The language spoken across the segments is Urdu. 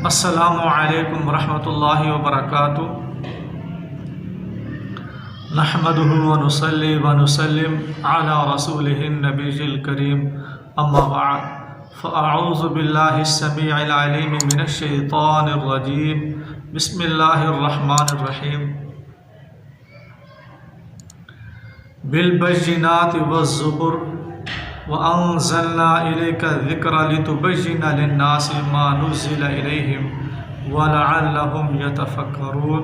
السلام علیکم ورحمۃ اللہ وبرکاتہ۔ نحمده ونصلي ونسلم على رسوله النبي الكريم، اما بعد فاعوذ باللہ السمیع العلیم من الشیطان الرجیم، بسم اللہ الرحمن الرحیم۔ بالبینات والزبر وَأَنزَلْنَا إِلَيْكَ الذِّكْرَ لِتُبَيِّنَ لِلنَّاسِ مَا نُزِّلَ إِلَيْهِمْ وَلَعَلَّهُمْ يَتَفَكَّرُونَ۔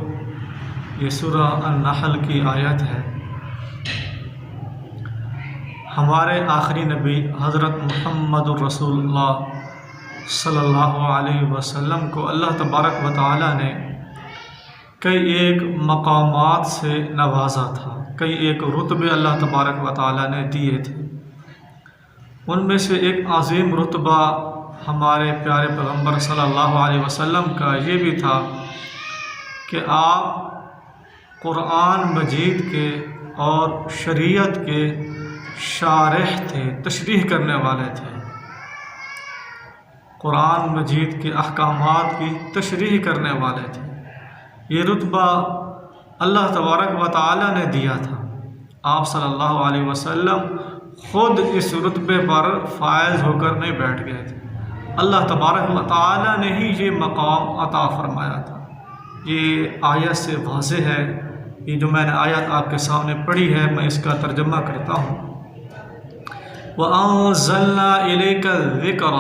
یہ سورہ النحل کی آیت ہے۔ ہمارے آخری نبی حضرت محمد الرسول اللہ صلی اللہ علیہ وسلم کو اللہ تبارک و تعالی نے کئی ایک مقامات سے نوازا تھا، کئی ایک رتبے اللہ تبارک و تعالی نے دیے تھے۔ ان میں سے ایک عظیم رتبہ ہمارے پیارے پیغمبر صلی اللہ علیہ وسلم کا یہ بھی تھا کہ آپ قرآن مجید کے اور شریعت کے شارح تھے، تشریح کرنے والے تھے۔ قرآن مجید کے احکامات کی تشریح کرنے والے تھے۔ یہ رتبہ اللہ تبارک و تعالی نے دیا تھا۔ آپ صلی اللہ علیہ وسلم خود اس رتبے پر فائز ہو کر نہیں بیٹھ گئے تھے، اللہ تبارک و تعالی نے ہی یہ مقام عطا فرمایا تھا۔ یہ آیت سے واضح ہے۔ یہ جو میں نے آیت آپ کے سامنے پڑھی ہے، میں اس کا ترجمہ کرتا ہوں۔ وَأَنزَلْنَا إِلَيْكَ الذِّكْرَ،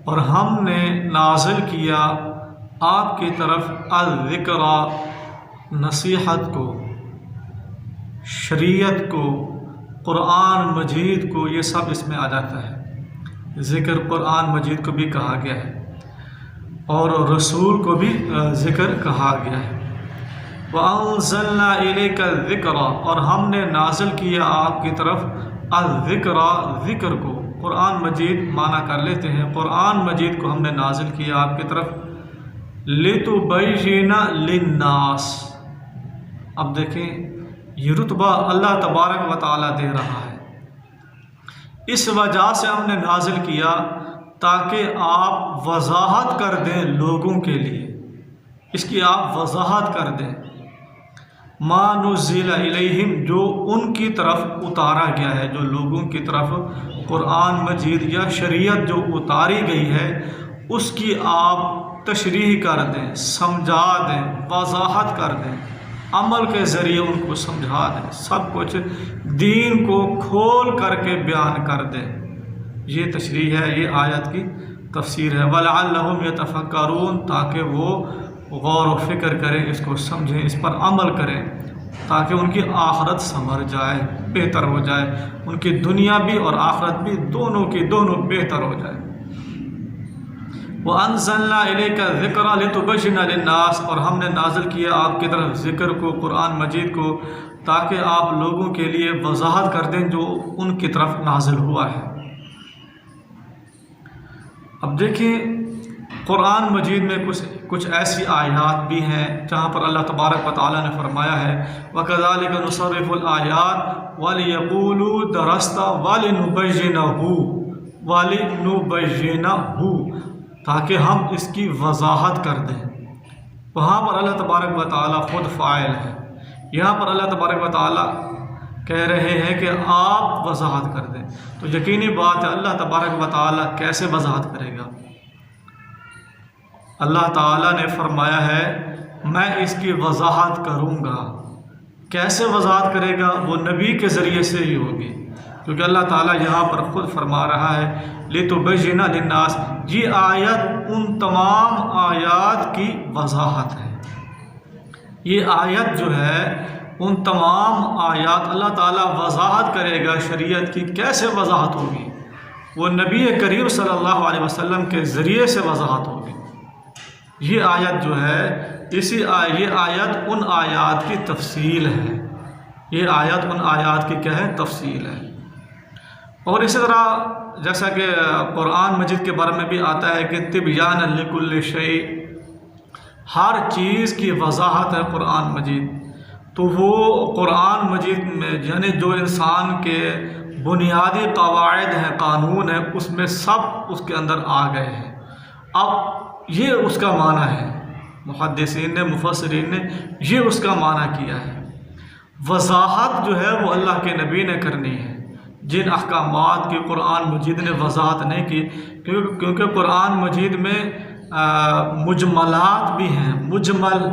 اور ہم نے نازل کیا آپ کی طرف الذکر، نصیحت کو، شریعت کو، قرآن مجید کو، یہ سب اس میں آ جاتا ہے۔ ذکر قرآن مجید کو بھی کہا گیا ہے اور رسول کو بھی ذکر کہا گیا ہے۔ وَأَنزَلْنَا إِلَيْكَ الذِّكْرَ، اور ہم نے نازل کیا آپ کی طرف الذکر، ذکر کو۔ قرآن مجید معنی کر لیتے ہیں، قرآن مجید کو ہم نے نازل کیا آپ کی طرف لِتُبَيِّنَ لِلنَّاسِ۔ اب دیکھیں، یہ رتبہ اللہ تبارک و تعالی دے رہا ہے۔ اس وجہ سے ہم نے نازل کیا تاکہ آپ وضاحت کر دیں لوگوں کے لیے، اس کی آپ وضاحت کر دیں۔ ما نزل الیہم، جو ان کی طرف اتارا گیا ہے، جو لوگوں کی طرف قرآن مجید یا شریعت جو اتاری گئی ہے، اس کی آپ تشریح کر دیں، سمجھا دیں، وضاحت کر دیں، عمل کے ذریعے ان کو سمجھا دیں، سب کچھ دین کو کھول کر کے بیان کر دیں۔ یہ تشریح ہے، یہ آیت کی تفسیر ہے۔ وَلَعَلَّهُمْ يَتَفَكَّرُونَ، تاکہ وہ غور و فکر کریں، اس کو سمجھیں، اس پر عمل کریں، تاکہ ان کی آخرت سنور جائے، بہتر ہو جائے، ان کی دنیا بھی اور آخرت بھی دونوں کی دونوں بہتر ہو جائے۔ وَأَنزَلْنَا إِلَيْكَ الذِّكْرَ لِتُبَيِّنَ لِلنَّاسِ، اور ہم نے نازل کیا آپ کی طرف ذکر کو، قرآن مجید کو، تاکہ آپ لوگوں کے لیے وضاحت کر دیں جو ان کی طرف نازل ہوا ہے۔ اب دیکھیں، قرآن مجید میں کچھ ایسی آیات بھی ہیں جہاں پر اللہ تبارک و تعالی نے فرمایا ہے وَكَذَلِكَ نُصَرِّفُ الْآيَاتِ وَلِيَقُولُوا دَرَسْتَ وَلِنُبَيِّنَهُ، تاکہ ہم اس کی وضاحت کر دیں۔ وہاں پر اللہ تبارک و تعالی خود فاعل ہے، یہاں پر اللہ تبارک و تعالی کہہ رہے ہیں کہ آپ وضاحت کر دیں۔ تو یقینی بات ہے، اللہ تبارک و تعالی کیسے وضاحت کرے گا؟ اللہ تعالیٰ نے فرمایا ہے میں اس کی وضاحت کروں گا۔ کیسے وضاحت کرے گا؟ وہ نبی کے ذریعے سے ہی ہوگی، کیونکہ اللہ تعالیٰ یہاں پر خود فرما رہا ہے لِتُبَيِّنَ لِلنَّاسِ، یہ آیت ان تمام آیات کی وضاحت ہے۔ یہ آیت جو ہے ان تمام آیات اللہ تعالیٰ وضاحت کرے گا شریعت کی۔ کیسے وضاحت ہوگی؟ وہ نبی کریم صلی اللہ علیہ وسلم کے ذریعے سے وضاحت ہوگی۔ یہ آیت جو ہے یہ آیت ان آیات کی تفصیل ہے، یہ آیت ان آیات کی کیا ہے؟ تفصیل ہے۔ اور اسی طرح جیسا کہ قرآن مجید کے بارے میں بھی آتا ہے کہ تبیان لکل شیء، ہر چیز کی وضاحت ہے قرآن مجید۔ تو وہ قرآن مجید میں یعنی جو انسان کے بنیادی قواعد ہیں، قانون ہیں، اس میں سب اس کے اندر آ گئے ہیں۔ اب یہ اس کا معنی ہے، محدثین نے مفسرین نے یہ اس کا معنی کیا ہے۔ وضاحت جو ہے وہ اللہ کے نبی نے کرنی ہے، جن احکامات کی قرآن مجید نے وضاحت نہیں کی، کیونکہ قرآن مجید میں مجملات بھی ہیں، مجمل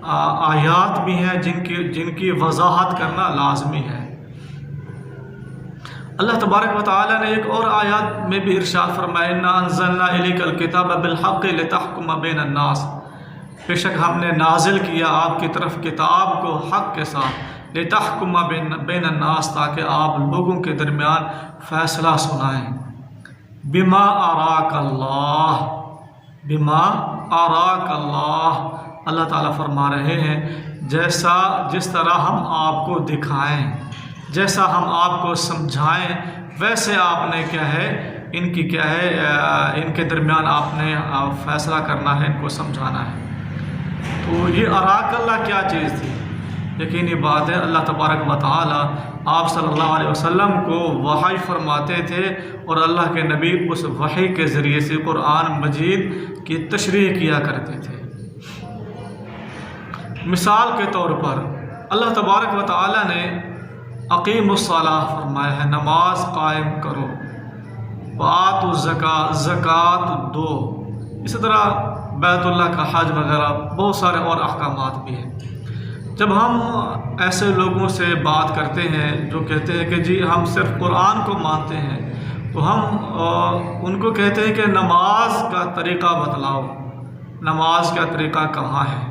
آیات بھی ہیں جن کی وضاحت کرنا لازمی ہے۔ اللہ تبارک و تعالیٰ نے ایک اور آیات میں بھی ارشاد فرمایا اِنَّا أَنزَلْنَا إِلَيْكَ الْكِتَابَ بِالْحَقِّ لِتَحْكُمَ بَيْنَ النَّاسِ، بے شک ہم نے نازل کیا آپ کی طرف کتاب کو حق کے ساتھ، لِتَحْكُمَ بَيْنَ النَّاسِ، تاکہ آپ لوگوں کے درمیان فیصلہ سنائیں۔ بِمَا أَرَاكَ اللَّهُ، بِمَا أَرَاكَ اللَّهُ، اللہ تعالیٰ فرما رہے ہیں جس طرح ہم آپ کو دکھائیں، جیسا ہم آپ کو سمجھائیں، ویسے آپ نے کیا ہے ان کے درمیان آپ نے فیصلہ کرنا ہے، ان کو سمجھانا ہے۔ تو یہ اراک اللہ کیا چیز تھی؟ یقینی بات ہے اللہ تبارک و تعالی آپ صلی اللہ علیہ وسلم کو وحی فرماتے تھے، اور اللہ کے نبی اس وحی کے ذریعے سے قرآن مجید کی تشریح کیا کرتے تھے۔ مثال کے طور پر اللہ تبارک و تعالی نے اقیم الصلاۃ فرمایا ہے، نماز قائم کرو، وآتوا الزکاۃ، زکوٰۃ دو، اسی طرح بیت اللہ کا حج وغیرہ بہت سارے اور احکامات بھی ہیں۔ جب ہم ایسے لوگوں سے بات کرتے ہیں جو کہتے ہیں کہ جی ہم صرف قرآن کو مانتے ہیں، تو ہم ان کو کہتے ہیں کہ نماز کا طریقہ بتلاؤ، نماز کا طریقہ کہاں ہے؟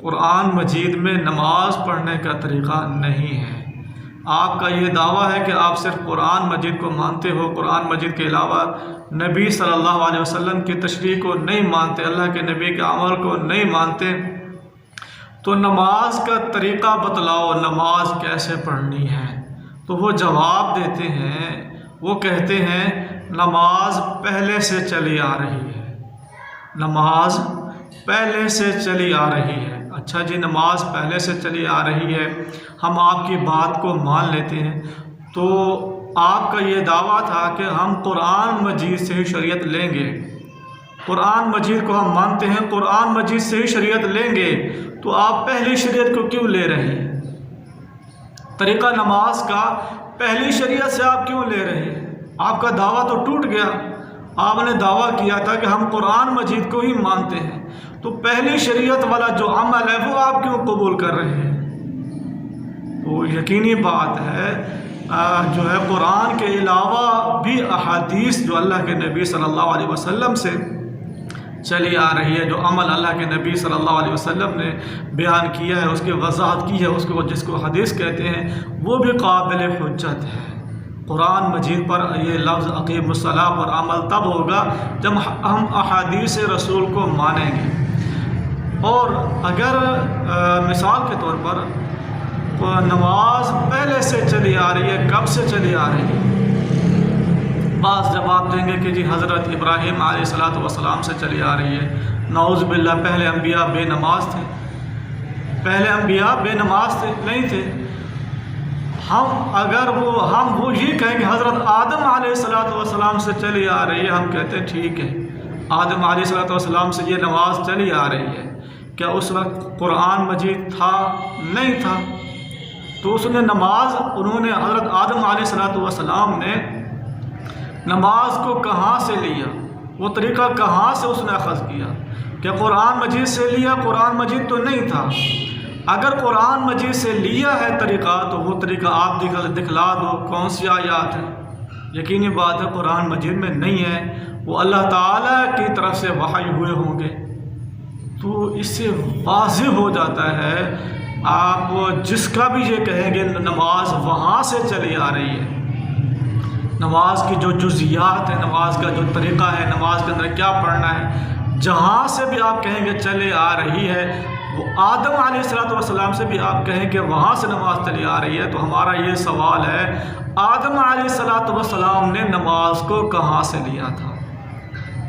قرآن مجید میں نماز پڑھنے کا طریقہ نہیں ہے۔ آپ کا یہ دعویٰ ہے کہ آپ صرف قرآن مجید کو مانتے ہو، قرآن مجید کے علاوہ نبی صلی اللہ علیہ وسلم کی تشریح کو نہیں مانتے، اللہ کے نبی کے عمل کو نہیں مانتے، تو نماز کا طریقہ بتلاؤ، نماز کیسے پڑھنی ہے؟ تو وہ جواب دیتے ہیں، وہ کہتے ہیں نماز پہلے سے چلی آ رہی ہے، نماز پہلے سے چلی آ رہی ہے۔ اچھا جی، نماز پہلے سے چلی آ رہی ہے، ہم آپ کی بات کو مان لیتے ہیں، تو آپ کا یہ دعویٰ تھا کہ ہم قرآن مجید سے ہی شریعت لیں گے، قرآن مجید کو ہم مانتے ہیں، قرآن مجید سے ہی شریعت لیں گے، تو آپ پہلی شریعت کو کیوں لے رہے ہیں؟ طریقہ نماز کا پہلی شریعت سے آپ کیوں لے رہے ہیں؟ آپ کا دعویٰ تو ٹوٹ گیا۔ آپ نے دعویٰ کیا تھا کہ ہم قرآن مجید کو ہی مانتے ہیں، تو پہلی شریعت والا جو عمل ہے وہ آپ کیوں قبول کر رہے ہیں؟ تو یقینی بات ہے جو ہے قرآن کے علاوہ بھی احادیث جو اللہ کے نبی صلی اللہ علیہ وسلم سے چلی آ رہی ہے، جو عمل اللہ کے نبی صلی اللہ علیہ وسلم نے بیان کیا ہے، اس کی وضاحت کی ہے، جس کو حدیث کہتے ہیں، وہ بھی قابل حجت ہے۔ قرآن مجید پر یہ لفظ اقیم الصلاۃ پر عمل تب ہوگا جب ہم احادیث رسول کو مانیں گے۔ اور اگر مثال کے طور پر نماز پہلے سے چلی آ رہی ہے، کب سے چلی آ رہی ہے؟ بعض جواب دیں گے کہ جی حضرت ابراہیم علیہ السلام سے چلی آ رہی ہے۔ نعوذ باللہ، پہلے انبیاء بے نماز تھے، پہلے انبیاء بے نماز نہیں تھے۔ ہم وہ یہ کہیں کہ حضرت آدم علیہ السلام سے چلی آ رہی ہے، ہم کہتے ہیں ٹھیک ہے، آدم علیہ السلام سے یہ نماز چلی آ رہی ہے، کیا اس وقت قرآن مجید تھا؟ نہیں تھا، تو انہوں نے حضرت آدم علیہ السلام نے نماز کو کہاں سے لیا؟ وہ طریقہ کہاں سے اس نے اخذ کیا؟ کیا قرآن مجید سے لیا؟ قرآن مجید تو نہیں تھا۔ اگر قرآن مجید سے لیا ہے طریقہ، تو وہ طریقہ آپ دکھلا دو، کون سی آیات ہے؟ یقینی بات ہے قرآن مجید میں نہیں ہے، وہ اللہ تعالیٰ کی طرف سے وحی ہوئے ہوں گے۔ تو اس سے واضح ہو جاتا ہے، آپ جس کا بھی یہ کہیں گے نماز وہاں سے چلی آ رہی ہے، نماز کی جو جزیات ہے، نماز کا جو طریقہ ہے، نماز کے اندر کیا پڑھنا ہے، جہاں سے بھی آپ کہیں گے چلے آ رہی ہے، وہ آدم علیہ السلام سے بھی آپ کہیں کہ وہاں سے نماز چلی آ رہی ہے، تو ہمارا یہ سوال ہے آدم علیہ السلام نے نماز کو کہاں سے لیا تھا؟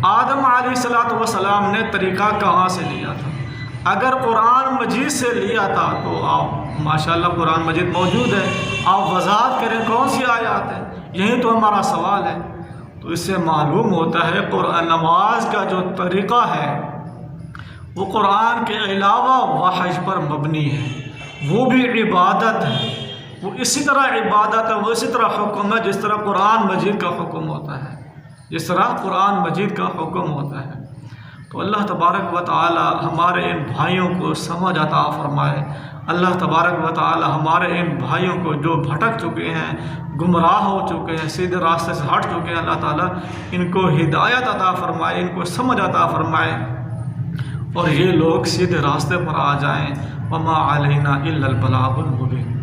آدم علیہ السلام نے طریقہ کہاں سے لیا تھا؟ اگر قرآن مجید سے لیا تھا تو آپ ماشاءاللہ قرآن مجید موجود ہے، آپ وضاحت کریں کون سی آیات ہے، یہی تو ہمارا سوال ہے۔ تو اس سے معلوم ہوتا ہے قرآن نماز کا جو طریقہ ہے وہ قرآن کے علاوہ وحی پر مبنی ہے، وہ بھی عبادت ہے، وہ اسی طرح عبادت ہے، وہ اسی طرح حکم ہے جس طرح قرآن مجید کا حکم ہوتا ہے، جس طرح قرآن مجید کا حکم ہوتا ہے۔ تو اللہ تبارک و تعالی ہمارے ان بھائیوں کو سمجھ عطا فرمائے۔ اللہ تبارک و تعالی ہمارے ان بھائیوں کو جو بھٹک چکے ہیں، گمراہ ہو چکے ہیں، سیدھے راستے سے ہٹ چکے ہیں، اللہ تعالی ان کو ہدایت عطا فرمائے، ان کو سمجھ عطا فرمائے اور یہ لوگ سیدھے راستے پر آ جائیں۔ وما علینا الا البلاغ المبین۔